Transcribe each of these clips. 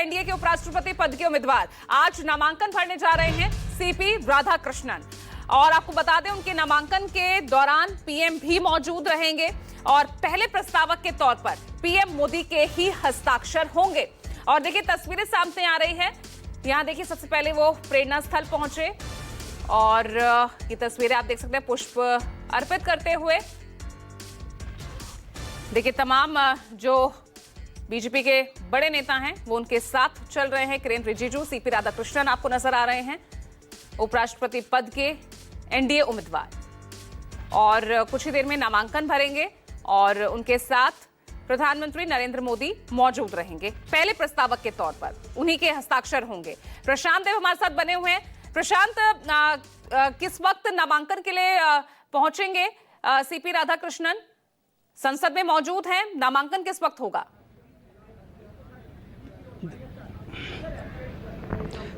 NDA के उपराष्ट्रपति पद के उम्मीदवार आज नामांकन भरने जा रहे हैं सीपी राधाकृष्णन। और आपको बता दें, उनके नामांकन के दौरान पीएम भी मौजूद रहेंगे और पहले प्रस्तावक के तौर पर पीएम मोदी के ही हस्ताक्षर होंगे। और देखिए तस्वीरें सामने आ रही हैं। यहाँ देखिए सबसे पहले वो प्रेरणा स्थल पहुंचे और ये तस्वीरें आप देख सकते हैं पुष्प अर्पित करते हुए। देखिए तमाम जो बीजेपी के बड़े नेता हैं वो उनके साथ चल रहे हैं। किरेन रिजिजू, सीपी राधाकृष्णन आपको नजर आ रहे हैं, उपराष्ट्रपति पद के एनडीए उम्मीदवार, और कुछ ही देर में नामांकन भरेंगे और उनके साथ प्रधानमंत्री नरेंद्र मोदी मौजूद रहेंगे। पहले प्रस्तावक के तौर पर उन्हीं के हस्ताक्षर होंगे। प्रशांत देव हमारे साथ बने हुए हैं। प्रशांत, किस वक्त नामांकन के लिए पहुंचेंगे सीपी राधाकृष्णन? संसद में मौजूद हैं, नामांकन किस वक्त होगा?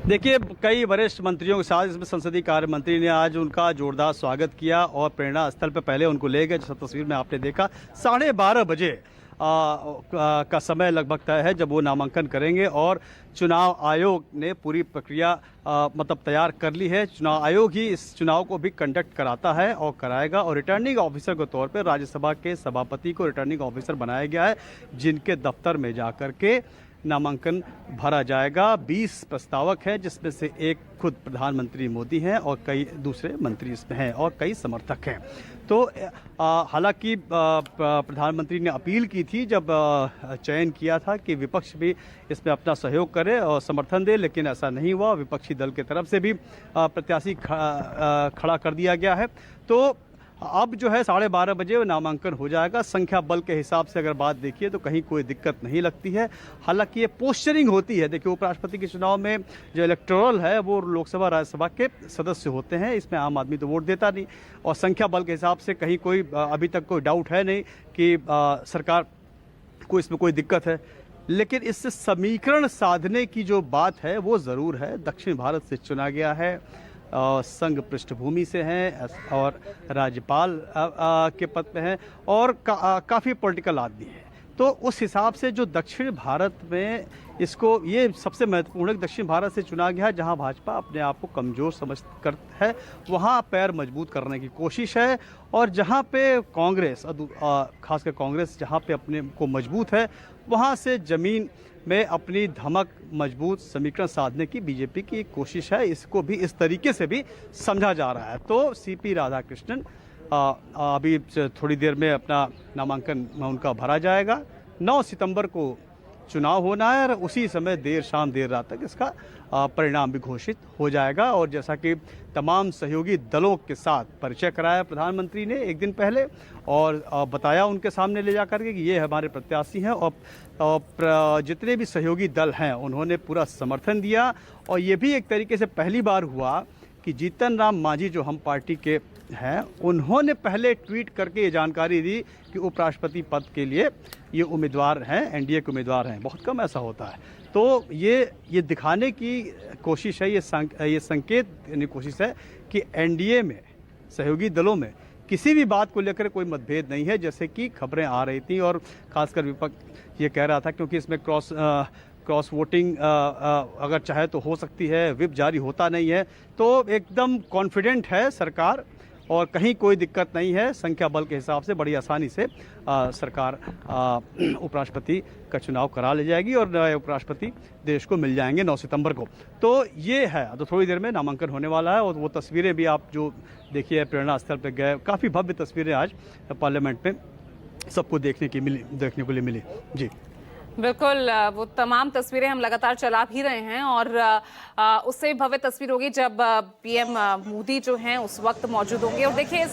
देखिए, कई वरिष्ठ मंत्रियों के साथ इसमें संसदीय कार्य मंत्री ने आज उनका जोरदार स्वागत किया और प्रेरणा स्थल पर पहले उनको ले गए। जैसा तस्वीर में आपने देखा, 12:30 बजे का समय लगभग तय है जब वो नामांकन करेंगे। और चुनाव आयोग ने पूरी प्रक्रिया मतलब तैयार कर ली है। चुनाव आयोग ही इस चुनाव को भी कंडक्ट कराता है और कराएगा। और रिटर्निंग ऑफिसर के तौर पर राज्यसभा के सभापति को रिटर्निंग ऑफिसर बनाया गया है, जिनके दफ्तर में जाकर के नामांकन भरा जाएगा। 20 प्रस्तावक हैं, जिसमें से एक खुद प्रधानमंत्री मोदी हैं और कई दूसरे मंत्री इसमें हैं और कई समर्थक हैं। तो हालांकि प्रधानमंत्री ने अपील की थी जब चयन किया था कि विपक्ष भी इसमें अपना सहयोग करे और समर्थन दे, लेकिन ऐसा नहीं हुआ। विपक्षी दल की तरफ से भी प्रत्याशी खड़ा कर दिया गया है। तो अब जो है 12:30 बजे नामांकन हो जाएगा। संख्या बल के हिसाब से अगर बात देखिए तो कहीं कोई दिक्कत नहीं लगती है। हालांकि ये पोस्चरिंग होती है। देखिए, उपराष्ट्रपति के चुनाव में जो इलेक्टोरल है वो लोकसभा राज्यसभा के सदस्य होते हैं। इसमें आम आदमी तो वोट देता नहीं। और संख्या बल के हिसाब से कहीं कोई अभी तक कोई डाउट है नहीं कि सरकार को इसमें कोई दिक्कत है। लेकिन इससे समीकरण साधने की जो बात है वो ज़रूर है। दक्षिण भारत से चुना गया है, संघ पृष्ठभूमि से हैं और राज्यपाल के पद पे हैं और काफ़ी पॉलिटिकल आदमी है। तो उस हिसाब से जो दक्षिण भारत में इसको ये सबसे महत्वपूर्ण है। दक्षिण भारत से चुना गया है जहां भाजपा अपने आप को कमज़ोर समझ कर है, वहां पैर मजबूत करने की कोशिश है। और जहां पे कांग्रेस, खासकर कांग्रेस जहां पे अपने को मजबूत है, वहां से ज़मीन में अपनी धमक मजबूत समीकरण साधने की बीजेपी की एक कोशिश है। इसको भी इस तरीके से भी समझा जा रहा है। तो सीपी राधाकृष्णन अभी थोड़ी देर में अपना नामांकन उनका भरा जाएगा। 9 सितंबर को चुनाव होना है और उसी समय देर शाम देर रात तक इसका परिणाम भी घोषित हो जाएगा। और जैसा कि तमाम सहयोगी दलों के साथ परिचय कराया प्रधानमंत्री ने एक दिन पहले और बताया उनके सामने ले जाकर के कि ये हमारे प्रत्याशी हैं। और जितने भी सहयोगी दल हैं उन्होंने पूरा समर्थन दिया। और ये भी एक तरीके से पहली बार हुआ कि जीतन राम मांझी जो हम पार्टी के हैं, उन्होंने पहले ट्वीट करके ये जानकारी दी कि उपराष्ट्रपति पद के लिए ये उम्मीदवार हैं, एनडीए के उम्मीदवार हैं। बहुत कम ऐसा होता है। तो ये दिखाने की कोशिश है, ये संकेत देने की कोशिश है कि एनडीए में सहयोगी दलों में किसी भी बात को लेकर कोई मतभेद नहीं है, जैसे कि खबरें आ रही थी। और खासकर विपक्ष ये कह रहा था क्योंकि इसमें क्रॉस वोटिंग अगर चाहे तो हो सकती है, व्हिप जारी होता नहीं है। तो एकदम कॉन्फिडेंट है सरकार और कहीं कोई दिक्कत नहीं है। संख्या बल के हिसाब से बड़ी आसानी से सरकार उपराष्ट्रपति का चुनाव करा ले जाएगी और नए उपराष्ट्रपति देश को मिल जाएंगे 9 सितंबर को। तो ये है, तो थोड़ी देर में नामांकन होने वाला है। और वो तस्वीरें भी आप जो देखिए प्रेरणा स्थल पर गए, काफ़ी भव्य तस्वीरें आज पार्लियामेंट में सबको देखने को मिली। जी बिल्कुल, वो तमाम तस्वीरें हम लगातार चला भी रहे हैं और उससे भव्य तस्वीर होगी जब पीएम मोदी जो हैं उस वक्त मौजूद होंगे। और देखिए